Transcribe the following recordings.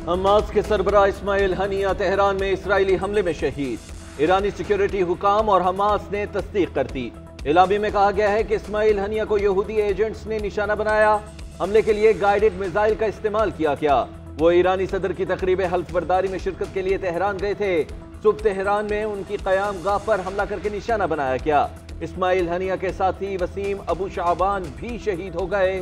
Hamas के सरबराह Ismail Haniyeh Tehran में Israeli हमले में शहीद। ईरानी सिक्योरिटी हुकाम और हमास ने तस्दीक कर दी। इलामी में कहा गया है कि इस्माइल हनिया को यहूदी एजेंट्स ने निशाना बनाया। हमले के लिए गाइडेड मिसाइल का इस्तेमाल किया गया। वो ईरानी सदर की तकरीब हल्फ बर्दारी में शिरकत के लिए तेहरान गए थे। सुबह तेहरान में उनकी क़याम गाह पर हमला करके निशाना बनाया गया। इस्माइल हनिया के साथी वसीम अबू शाबान भी शहीद हो गए।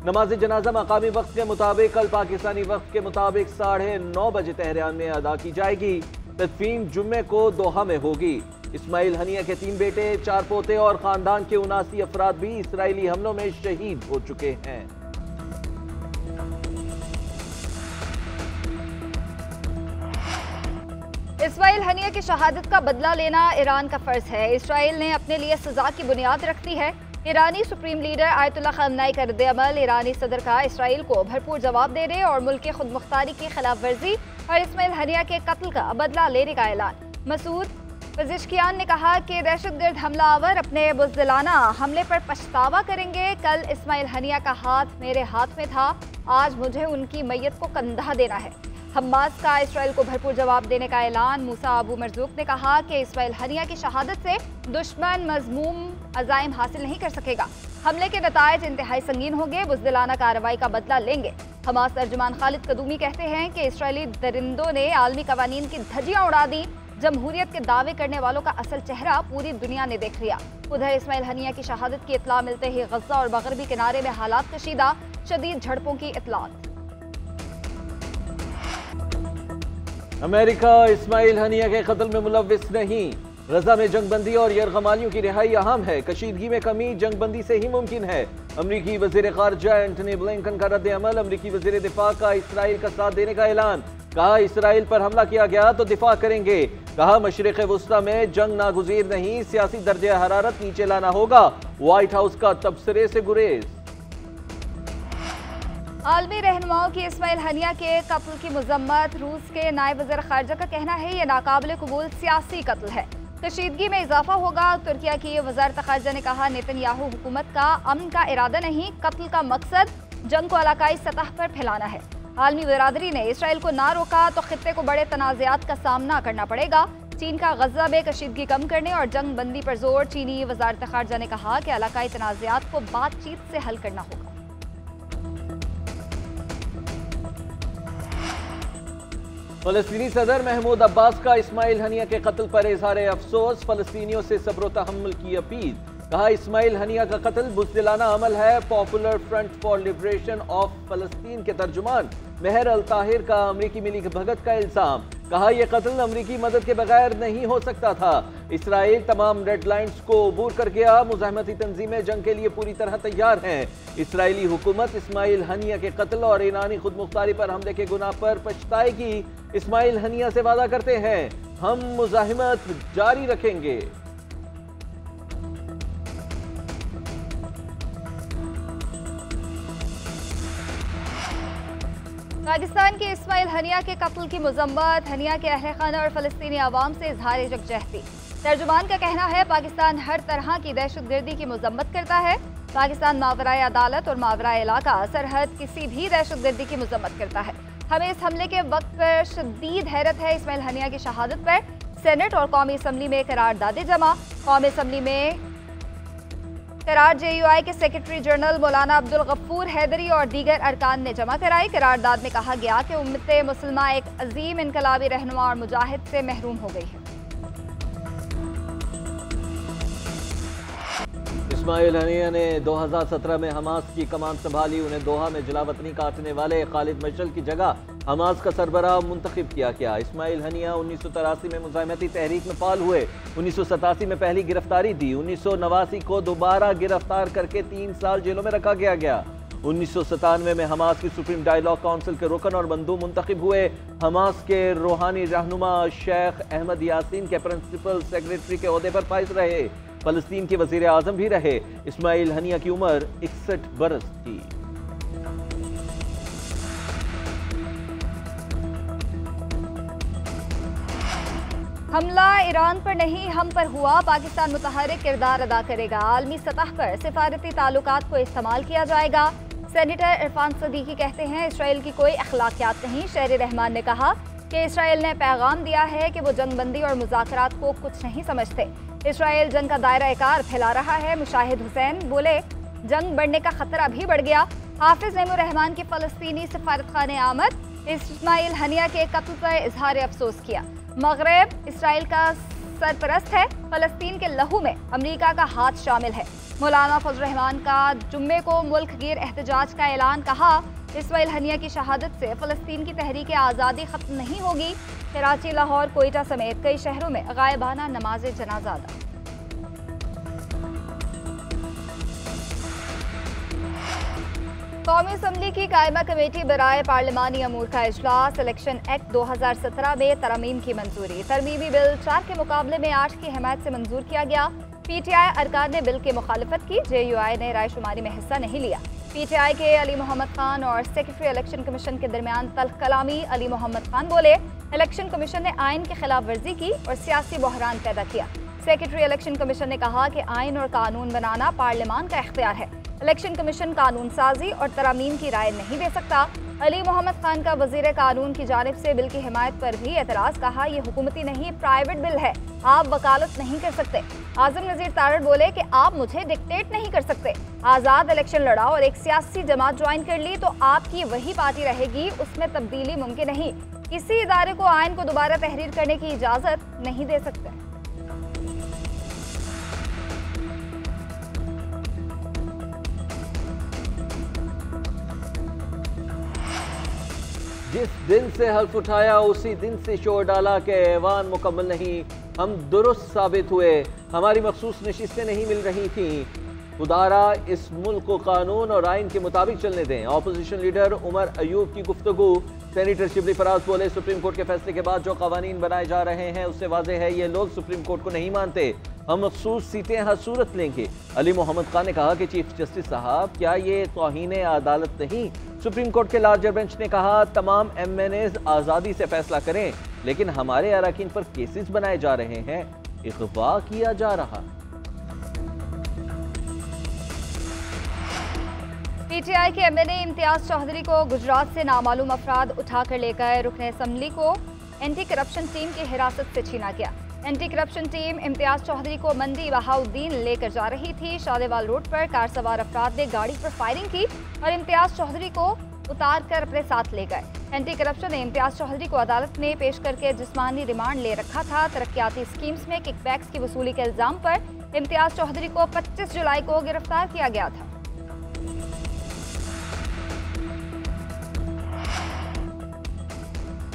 नमाज जनाजा मकामी वक्त के मुताबिक कल पाकिस्तानी वक्त के मुताबिक 9:30 बजे तेहरान में अदा की जाएगी। तदफीन जुम्मे को दोहा में होगी। इस्माइल हनिया के 3 बेटे, 4 पोते और खानदान के 79 अफराद भी इसराइली हमलों में शहीद हो चुके हैं। इस्माइल हनिया की शहादत का बदला लेना ईरान का फर्ज है। इसराइल ने अपने लिए सजा की बुनियाद रख दी है। ईरानी सुप्रीम लीडर आयतुल्लाह ख़amenei का रद्द-ए-अमल ईरानी सदर का इसराइल को भरपूर जवाब देने और मुल्क की खुदमुख्तारी की खिलाफ वर्जी और इस्माइल हनिया के कत्ल का बदला लेने का ऐलान। मसूद पज़ेश्कियान ने कहा कि दहशतगर्द हमलावर अपने बुज़दिलाना हमले पर पछतावा करेंगे। कल इस्माइल हनिया का हाथ मेरे हाथ में था, आज मुझे उनकी मैयत को कंधा देना है। हमास का इसराइल को भरपूर जवाब देने का ऐलान। मूसा अबू मरजूक ने कहा कि इस्माइल हनिया की शहादत से दुश्मन मज़मूम अज़ाइम हासिल नहीं कर सकेगा। हमले के नतायज इंतहाई संगीन होंगे, बुज़दिलाना कार्रवाई का बदला लेंगे। हमास तर्जुमान खालिद कदूमी कहते हैं कि इसराइली दरिंदों ने आलमी कवानीन की धज्जियां उड़ा दी। जमहूरियत के दावे करने वालों का असल चेहरा पूरी दुनिया ने देख लिया। उधर इस्माइल हनिया की शहादत की इत्तला मिलते ही गज़ा और मगरबी किनारे में हालात कशीदा, शदीद झड़पों की इत्तलात। अमेरिका इस्माइल हनिया के कत्ल में मुलव्विस नहीं। गजा में जंगबंदी और यरगमालियों की रिहाई अहम है। कशीदगी में कमी जंगबंदी से ही मुमकिन है। अमरीकी वज़ीर ख़ारजा एंटनी ब्लिंकन का रद्द-ए-अमल। अमरीकी वज़ीर दिफा का इसराइल का साथ देने का ऐलान। कहा इसराइल पर हमला किया गया तो दिफा करेंगे। कहा मशरिक़ वुस्ता में जंग नागुज़ीर नहीं, सियासी दर्जे हरारत नीचे लाना होगा। व्हाइट हाउस का तबसरे से गुरेज। आलमी रहनुमाओं की इस्माइल हनिया के कत्ल की मजम्मत। रूस के नायब वज़ीर ख़ारजा का कहना है ये नाकाबिल कबूल सियासी कत्ल है, कशीदगी में इजाफा होगा। तुर्किया की वज़ारत ख़ारजा ने कहा नेतन्याहू हुकूमत का अमन का इरादा नहीं, कत्ल का मकसद जंग को इलाकाई सतह पर फैलाना है। आलमी बिरादरी ने इसराइल को ना रोका तो खित्ते को बड़े तनाज़ात का सामना करना पड़ेगा। चीन का गज़ा में कशीदगी कम करने और जंग बंदी पर जोर। चीनी वज़ारत ख़ारजा ने कहा कि इलाकाई तनाज़ात को बातचीत से हल करना होगा। फ़लस्तीनी सदर महमूद अब्बास का इस्माइल हनिया के कत्ल पर इज़हार अफसोस। फ़लस्तीनियों से सब्र तहम्मुल की अपील। कहा इस्माइल हनिया का कत्ल बुज़दिलाना अमल है। Popular front for liberation of फ़लस्तीन के तर्जुमान मेहर अल ताहिर का अमरीकी मिली भगत का इल्ज़ाम। कहा यह कत्ल अमरीकी मदद के बगैर नहीं हो सकता था। इसराइल तमाम रेड लाइन्स को अबूर कर गया। मुज़ाहमती तंजीमें जंग के लिए पूरी तरह तैयार हैं। इसराइली हुकूमत इस्माइल हनिया के कत्ल और ईरानी खुदमुख्तारी पर हमले के गुनाह पर पछताएगी। इस्माइल हनिया से वादा करते हैं हम मुज़ाहिमत जारी रखेंगे। पाकिस्तान के इस्माइल हनिया के कत्ल की मजम्मत। हनिया के अहल खाना और फ़लस्तीनी आवाम से इज़हार यकजहती। तर्जुमान का कहना है पाकिस्तान हर तरह की दहशतगर्दी की मजम्मत करता है। पाकिस्तान मावराए अदालत और मावराए इलाका सरहद किसी भी दहशतगर्दी की मजम्मत करता है। हमें इस हमले के वक्त पर शदीद हैरत है। इस्माइल हनिया की शहादत पर सेनेट और कौमी असम्बली में करारदादे जमा। कौमी असम्बली में करार JUI के सेक्रेटरी जनरल मौलाना अब्दुल गफूर हैदरी और दीगर अरकान ने जमा कराई। करारदाद में कहा गया कि उम्मत मुसलमा एक अजीम इनकलाबी रहनुमा और मुजाहिद से महरूम हो गई है। इस्माइल हनिया ने 2017 में हमास की कमान संभाली। उन्हें दोहा में जलावतनी काटने वाले खालिद मशअल की जगह हमास का सरबराह मुंतखब किया गया। इस्माइल हनिया 1983 में मुज़ाहिमती तहरीक में फाल हुए। 1987 में पहली गिरफ्तारी दी। 1989 को दोबारा गिरफ्तार करके 3 साल जेलों में रखा गया। 1997 में हमास की सुप्रीम डायलॉग काउंसिल के रुकन और मंदूब मुंतखब हुए। हमास के रूहानी रहनुमा शेख अहमद यासीन के प्रिंसिपल सेक्रेटरी के ओहदे पर फाइज रहे। फ़लस्तीन के वज़ीर आज़म भी रहे। इस्माइल हनिया की उम्र 61 बरस थी। हमला ईरान पर नहीं हम पर हुआ, पाकिस्तान मुतहर्रिक किरदार अदा करेगा। आलमी सतह पर सिफारती ताल्लुकात को इस्तेमाल किया जाएगा। सेनेटर इरफान सदीकी कहते हैं इसराइल की कोई अखलाकियात नहीं। शहरी रहमान ने कहा कि इसराइल ने पैगाम दिया है कि वो जंगबंदी और मुज़ाकरात को कुछ नहीं समझते। इसराइल जंग का दायरा कार फैला रहा है। मुशाहिद हुसैन बोले जंग बढ़ने का खतरा भी बढ़ गया। हाफिज नईमुर रहमान की फ़लस्तीनी सफारतखाने आमद। इस्माइल हनिया के कत्ल पर इजहार अफसोस किया। मगरब इसराइल का सरपरस्त है। फ़लस्तीन के लहू में अमरीका का हाथ शामिल है। मौलाना फजल रहमान का जुम्मे को मुल्क गिर एहतजाज का ऐलान। कहा इस्माइल हनिया की शहादत से फ़लस्तीन की तहरीक आज़ादी ख़त्म नहीं होगी। कराची, लाहौर, कोयटा समेत कई शहरों में गायबाना नमाज जनाजा अदा। कौमी असम्बली की कायमा कमेटी बराए पार्लिमानी अमूर का इजलास। इलेक्शन एक्ट 2017 में तरमीम की मंजूरी। तरमीमी बिल 4 के मुकाबले में 8 की हमायत से मंजूर किया गया। PTI अरकान ने बिल की मुखालफत की। JUI ने रायशुमारी में हिस्सा नहीं लिया। PTI के अली मोहम्मद खान और सेक्रेटरी इलेक्शन कमीशन के दरमियान तल्ख कलामी। अली मोहम्मद खान बोले इलेक्शन कमीशन ने आइन की खिलाफ वर्जी की और सियासी बहरान पैदा किया। सेक्रेटरी इलेक्शन कमीशन ने कहा कि आइन और कानून बनाना पार्लियामान का इख्तियार है। इलेक्शन कमीशन कानून साजी और तरमीम की राय नहीं दे सकता। अली मोहम्मद खान का वजीर कानून की जानिब से बिल की हिमायत पर भी एतराज़। कहा यह हुकूमती नहीं प्राइवेट बिल है, आप वकालत नहीं कर सकते। आजम नज़ीर तारड़ बोले कि आप मुझे डिक्टेट नहीं कर सकते। आज़ाद इलेक्शन लड़ा और एक सियासी जमात ज्वाइन कर ली तो आपकी वही पार्टी रहेगी, उसमें तब्दीली मुमकिन नहीं। किसी इदारे को आइन को दोबारा तहरीर करने की इजाज़त नहीं दे सकते। जिस दिन से हल्फ उठाया उसी दिन से शोर डाला कि ऐवान मुकम्मल नहीं, हम दुरुस्त साबित हुए, हमारी मखसूस नशिस्तें नहीं मिल रही थीं। खुदारा इस मुल्क को कानून और आइन के मुताबिक चलने दें। अपोजिशन लीडर उमर अयूब की गुफ्तगू। सेनेटर शिबली फराज बोले सुप्रीम कोर्ट के फैसले के बाद जो कवानीन बनाए जा रहे हैं उससे वाज़ेह है ये लोग सुप्रीम कोर्ट को नहीं मानते। हम मखसूस सीटें हर सूरत लेंगे। अली मोहम्मद खान ने कहा कि चीफ जस्टिस साहब क्या ये तौहीन अदालत नहीं? सुप्रीम कोर्ट के लार्जर बेंच ने कहा तमाम MNAs आज़ादी से फैसला करें, लेकिन हमारे अरकान पर केसेस बनाए जा रहे हैं, इग़वा किया जा रहा। PTI के MNA इम्तियाज चौधरी को गुजरात से नामालूम अफराद उठाकर लेकर रुकन असम्बली को एंटी करप्शन टीम की हिरासत से छीना गया। Anti corruption team Imtiaz Chaudhry को मंडी बहाउद्दीन लेकर जा रही थी। शादेवाल रोड पर कार सवार अफराद ने गाड़ी पर फायरिंग की और इम्तियाज चौधरी को उतार कर अपने साथ ले गए। एंटी करप्शन ने इम्तियाज चौधरी को अदालत में पेश करके जिस्मानी रिमांड ले रखा था। तरक्याती स्कीम्स में किकबैक्स की वसूली के इल्जाम पर इम्तियाज चौधरी को 25 जुलाई को गिरफ्तार किया गया था।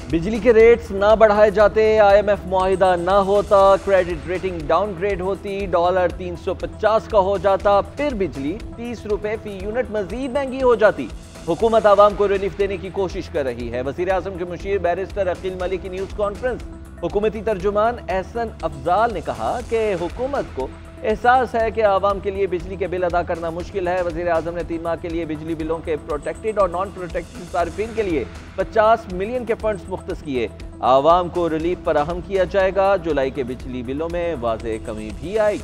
बिजली के रेट्स ना बढ़ाए जाते, IMF मुआहिदा ना होता, क्रेडिट रेटिंग डाउनग्रेड होती, डॉलर 350 का हो जाता, फिर बिजली 30 रुपए फी यूनिट मजीद महंगी हो जाती। हुकूमत आवाम को रिलीफ देने की कोशिश कर रही है। वज़ीर आज़म के मुशीर बैरिस्टर अकील मलिक की न्यूज़ कॉन्फ्रेंस। हुकूमती तर्जुमान एहसन अफजाल ने कहा कि हुकूमत को एहसास है कि आवाम के लिए बिजली के बिल अदा करना मुश्किल है। वज़ीर आज़म ने 3 माह के लिए बिजली बिलों के प्रोटेक्टेड और नॉन प्रोटेक्टेड सार्फिन के लिए 50 मिलियन के फंड्स मुख्तस किए। आवाम को रिलीफ फराहम किया जाएगा। जुलाई के बिजली बिलों में वाज़ेह कमी भी आएगी।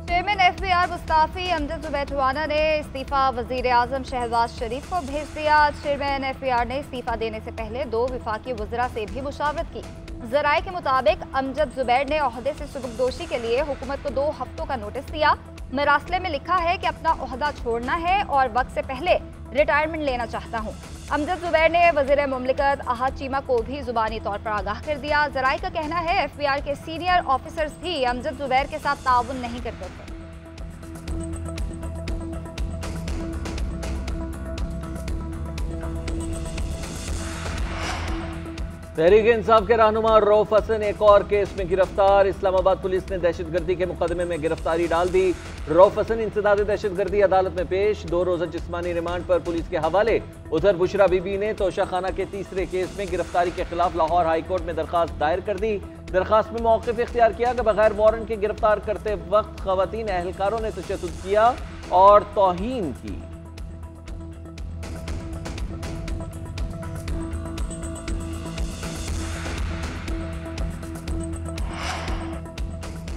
चेयरमैन FBR मुस्ताफी अमजद जुबैर ने इस्तीफा वज़ीर आज़म शहबाज शरीफ को भेज दिया। चेयरमैन FBR ने इस्तीफा देने से पहले 2 वफाकी वज़रा से भी मुशावरत की। ज़राए के मुताबिक अमजद जुबैर ने ओहदे से सुबुकदोशी के लिए हुकूमत को 2 हफ्तों का नोटिस दिया। मरासले में लिखा है कि अपना ओहदा छोड़ना है और वक्त से पहले रिटायरमेंट लेना चाहता हूँ। अमजद जुबैर ने वज़ीर मुमलिकत अहाद चीमा को भी ज़ुबानी तौर पर आगाह कर दिया। ज़राए का कहना है FBR के सीनियर ऑफिसर्स भी अमजद जुबैर के साथ ताउन नहीं करते थे। तहरीक इंसाफ के रहनुमा रऊफ हसन एक और केस में गिरफ्तार। इस्लामाबाद पुलिस ने दहशतगर्दी के मुकदमे में गिरफ्तारी डाल दी। रऊफ हसन इंसदाद दहशतगर्दी अदालत में पेश, 2 रोज़ा जिस्मानी रिमांड पर पुलिस के हवाले। उधर बुशरा बीबी ने तोशाखाना के तीसरे केस में गिरफ्तारी के खिलाफ लाहौर हाई कोर्ट में दरखास्त दायर कर दी। दरखास्त में मौक़िफ़ इख्तियार किया कि बगैर वारंट के गिरफ्तार करते वक्त ख़वातीन एहलकारों ने तशद्दुद किया और तौहीन की।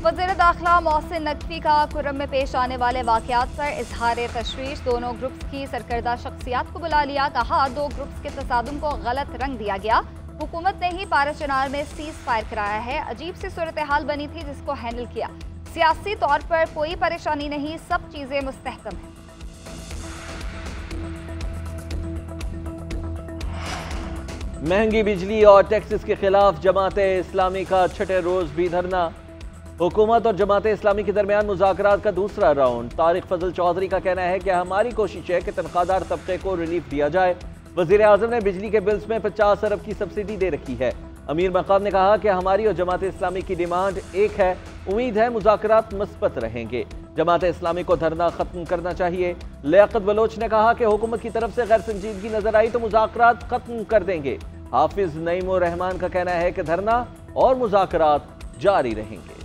वज़ीर दाखिला मोहसिन नकवी का खुर्रम में पेश आने वाले वाक़यात पर इजहार तशवीश। दोनों ग्रुप्स की सरकर्दा शख्सियात को बुला लिया। कहा 2 ग्रुप्स के तसादुम को गलत रंग दिया गया। हुकूमत ने ही पाराचनार में सीज फायर कराया है। अजीब सी सूरत हाल बनी थी जिसको हैंडल किया। सियासी तौर पर कोई परेशानी नहीं, सब चीजें मुस्तहकम हैं। महंगी बिजली और टैक्सेस के खिलाफ जमाते इस्लामी का छठे रोज भी धरना। हुकूमत और जमाते इस्लामी के दरमियान मुज़ाकरात का दूसरा राउंड। तारिक फजल चौधरी का कहना है कि हमारी कोशिश है कि तनख्वाहदार तबके को रिलीफ दिया जाए। वज़ीर आज़म ने बिजली के बिल्स में 50 अरब की सब्सिडी दे रखी है। अमीर मकाम ने कहा कि हमारी और जमाते इस्लामी की डिमांड एक है। उम्मीद है मुज़ाकरात मस्बत रहेंगे। जमाते इस्लामी को धरना खत्म करना चाहिए। लियाकत बलोच ने कहा कि हुकूमत की तरफ से गैर संजीदगी नजर आई तो मुज़ाकरात खत्म कर देंगे। हाफिज नईम उर रहमान का कहना है कि धरना और मुज़ाकरात जारी रहेंगे।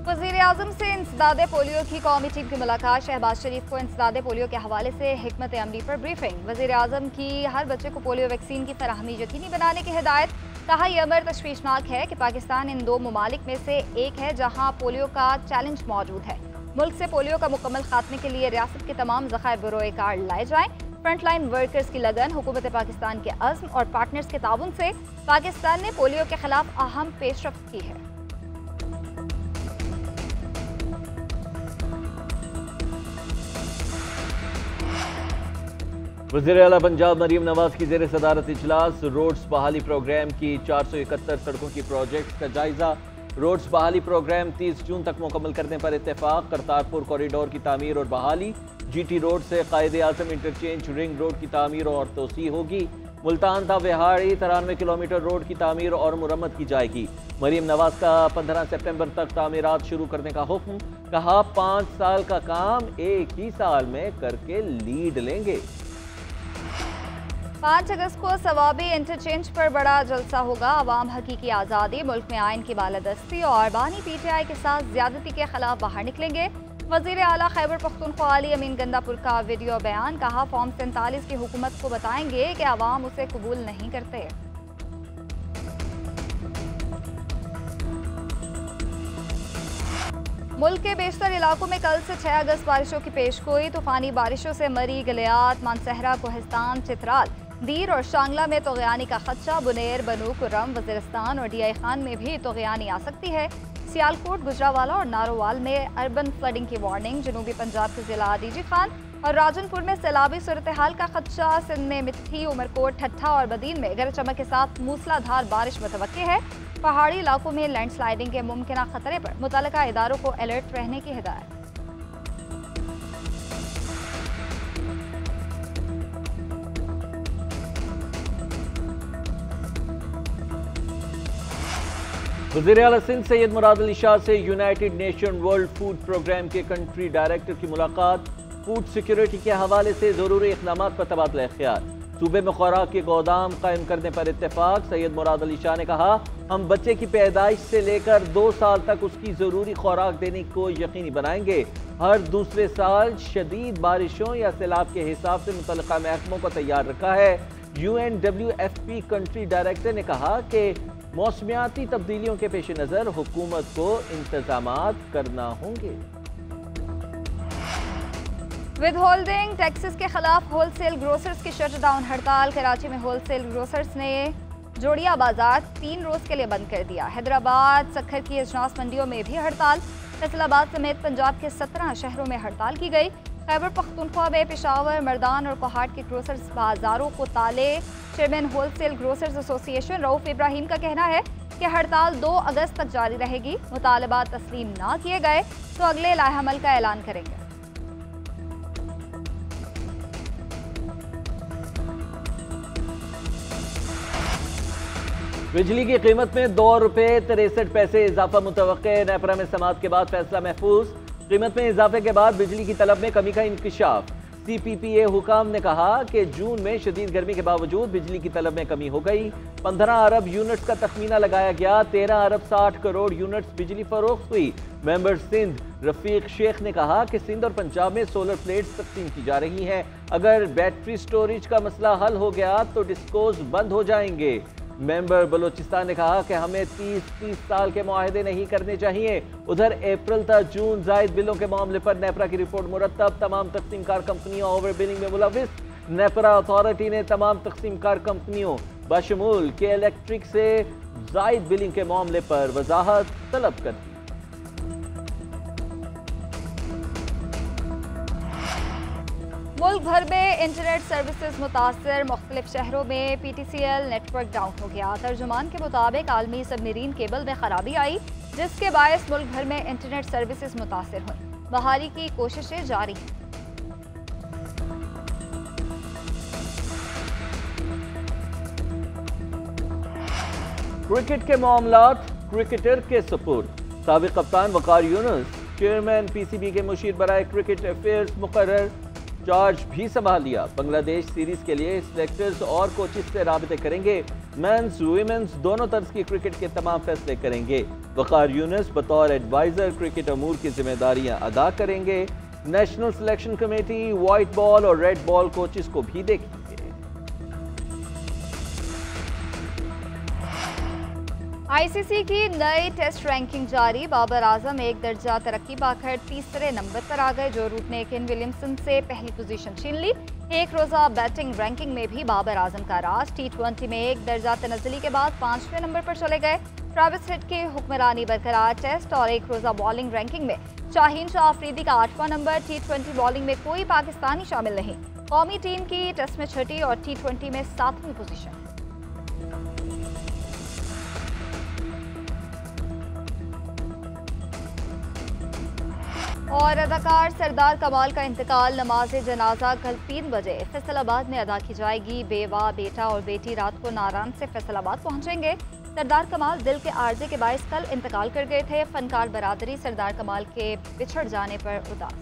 वज़ीर आज़म से इंसदादे पोलियो की कौमी टीम की मुलाकात। शहबाज शरीफ को इंसदादे पोलियो के हवाले से हिकमत अमली पर ब्रीफिंग। वज़ीर आज़म की हर बच्चे को पोलियो वैक्सीन की फराहमी यकीनी बनाने की हिदायत। कहा यह अमर तशवीशनाक है कि पाकिस्तान इन 2 ममालिक में से एक है जहाँ पोलियो का चैलेंज मौजूद है। मुल्क से पोलियो का मुकम्मल खात्मे के लिए रियासत के तमाम ज़खायर बरोए कार्ड लाए जाएँ। फ्रंटलाइन वर्कर्स की लगन, हुकूमत पाकिस्तान के अज़्म और पार्टनर्स के ताउन से पाकिस्तान ने पोलियो के खिलाफ अहम पेशरफ्त की है। वज़ीर आला पंजाब मरीम नवाज की ज़ेर सदारत इजलास। रोड्स बहाली प्रोग्राम की 471 सड़कों की प्रोजेक्ट का जायजा। रोड्स बहाली प्रोग्राम 30 जून तक मुकम्मल करने पर इत्तेफाक। करतारपुर कॉरिडोर की तामीर और बहाली। GT रोड से कायदे आज़म इंटरचेंज रिंग रोड की तामीर और तोसी होगी। मुल्तान था बिहाड़ी 93 किलोमीटर रोड की तामीर और मुरम्मत की जाएगी। मरीम नवाज का 15 सितंबर तक तामीरात शुरू करने का हुक्म। कहा 5 साल का काम एक ही साल में करके लीड लेंगे। 5 अगस्त को सवाबी इंटरचेंज पर बड़ा जलसा होगा। अवाम हकीकी आज़ादी, मुल्क में आइन की बालादस्ती और बानी PTI के साथ ज्यादती के खिलाफ बाहर निकलेंगे। वज़ीर आला खैबर पख्तूनख्वा अली अमीन गंदापुर का वीडियो बयान। कहा फॉर्म 47 की हुकूमत को बताएंगे कि अवाम उसे कबूल नहीं करते। मुल्क के बेशतर इलाकों में कल से 6 अगस्त बारिशों की पेशगोई। तूफानी बारिशों से मरी, गलियात, मानसहरा, कोहिस्तान, चित्राल, दीर और शांगला में तोगयानी का खदशा। बुनेर, बनू, कुर्रम, वज़ीरिस्तान और DI खान में भी तोगयानी आ सकती है। सियालकोट, गुजरावाला और नारोवाल में अर्बन फ्लडिंग की वार्निंग। जनूबी पंजाब के जिला DG खान और राजनपुर में सैलाबी सूरत हाल का खदशा। सिंध में मिट्ठी, उमरकोट, ठट्ठा और बदीन में गरज चमक के साथ मूसलाधार बारिश मुतवक्के है। पहाड़ी इलाकों में लैंडस्लाइडिंग के मुमकिन खतरे पर मुतल्लिका इदारों को अलर्ट रहने की हिदायत। वज़ीर आला सिंध सैयद मुराद अली शाह से United Nation World Food Programme के कंट्री डायरेक्टर की मुलाकात। फूड सिक्योरिटी के हवाले से ज़रूरी इक़दामात पर तबादला ख्याल। सूबे में खुराक के गोदाम कायम करने पर इत्तेफाक। सैयद मुराद अली शाह ने कहा हम बच्चे की पैदाइश से लेकर 2 साल तक उसकी ज़रूरी खुराक देने को यकीनी बनाएंगे। हर दूसरे साल शदीद बारिशों या सैलाब के हिसाब से मुतल्लिका महकमों को तैयार रखा है। UNWFP कंट्री डायरेक्टर ने कहा कि मौसमियाती तब्दीलियों के पेश नज़र हुकूमत को इंतजामात करना होंगे। विद होल्डिंग टैक्सेस के खिलाफ होलसेल ग्रोसर्स की शटडाउन हड़ताल। कराची में होलसेल ग्रोसर्स ने जोड़िया बाजार 3 रोज के लिए बंद कर दिया। हैदराबाद, सक्खर की अजनास मंडियों में भी हड़ताल। फैसलाबाद समेत पंजाब के 17 शहरों में हड़ताल की गई। खैबर पख्तूनख्वा में पेशावर, मर्दान और कोहाट के ग्रोसर्स बाजारों को ताले। Chairman wholesale grocers association Rauf Ibrahim का कहना है कि हड़ताल 2 अगस्त तक जारी रहेगी। मुतालबात तस्लीम ना किए गए तो अगले लाहेअमल का ऐलान करेंगे। बिजली की कीमत में 2 रुपये 63 पैसे इजाफा मुतवक्के। नेपरा में समाअत के बाद फैसला महफूज। कीमत में इजाफे के बाद बिजली की तलब में कमी का इंकशाफ। CPPA हुकाम ने कहा कि जून में शदीद गर्मी के बावजूद बिजली की तलब में कमी हो गई। 15 अरब यूनिट्स का तखमीना लगाया गया। 13 अरब 60 करोड़ यूनिट्स बिजली फरोख्त हुई। मेंबर सिंध रफीक शेख ने कहा कि सिंध और पंजाब में सोलर प्लेट्स तकसीम की जा रही हैं। अगर बैटरी स्टोरेज का मसला हल हो गया तो डिस्कोज बंद हो जाएंगे। मेंबर बलोचिस्तान ने कहा कि हमें 30 साल के मुआहदे नहीं करने चाहिए। उधर अप्रैल तक जून जायद बिलों के मामले पर नेपरा की रिपोर्ट मुरतब। तमाम तकसीमकार कंपनियां ओवर बिलिंग में मुलविस। नेपरा अथॉरिटी ने तमाम तकसीमकार कंपनियों बशमूल के इलेक्ट्रिक से जायद बिलिंग के मामले पर वजाहत तलब कर दी। मुल्क भर में इंटरनेट सर्विसेज मुतासर। मुख्तलिफ शहरों में PTCL नेटवर्क डाउन हो गया। तर्जुमान के मुताबिक आलमी सबमरीन केबल में खराबी आई, जिसके बायस मुल्क भर में इंटरनेट सर्विसेज मुतासर हुई। बहाली की कोशिशें जारी हैं। क्रिकेट के मामलात क्रिकेटर के सपुर्द। साबिक कप्तान वकार यूनुस चेयरमैन PCB के मुशीर बराए क्रिकेट अफेयर्स मुकर्रर चार्ज भी संभाल लिया। बांग्लादेश सीरीज के लिए सिलेक्टर्स और कोचेस से राबते करेंगे। मेंस वुमेन्स दोनों तर्ज की क्रिकेट के तमाम फैसले करेंगे। वकार यूनुस बतौर एडवाइजर क्रिकेट अमूर की जिम्मेदारियां अदा करेंगे। National selection committee white ball और रेड बॉल कोचेस को भी देखेंगे। ICC की नई टेस्ट रैंकिंग जारी। बाबर आजम एक दर्जा तरक्की पाकर तीसरे नंबर पर आ गए। जो रूट ने केन विलियमसन से पहली पोजीशन छीन ली। एक रोजा बैटिंग रैंकिंग में भी बाबर आजम का राज। T20 में एक दर्जा तनज़्ज़ुली के बाद 5वें नंबर पर चले गए। ट्रेविस हेड की हुक्मरानी बरकरार। टेस्ट और एक रोजा बॉलिंग रैंकिंग में शाहीन शाह अफरीदी का 8वां नंबर। T20 बॉलिंग में कोई पाकिस्तानी शामिल नहीं। कौमी टीम की टेस्ट में 6ठी और T20 में 7वीं पोजीशन। और अदाकार सरदार कमाल का इंतकाल। नमाज जनाजा कल 3 बजे फैसलाबाद में अदा की जाएगी। बेवा बेटा और बेटी रात को नारायण से फैसलाबाद पहुंचेंगे। सरदार कमाल दिल के आर्जे के बायस कल इंतकाल कर गए थे। फनकार बरादरी सरदार कमाल के बिछड़ जाने पर उदास।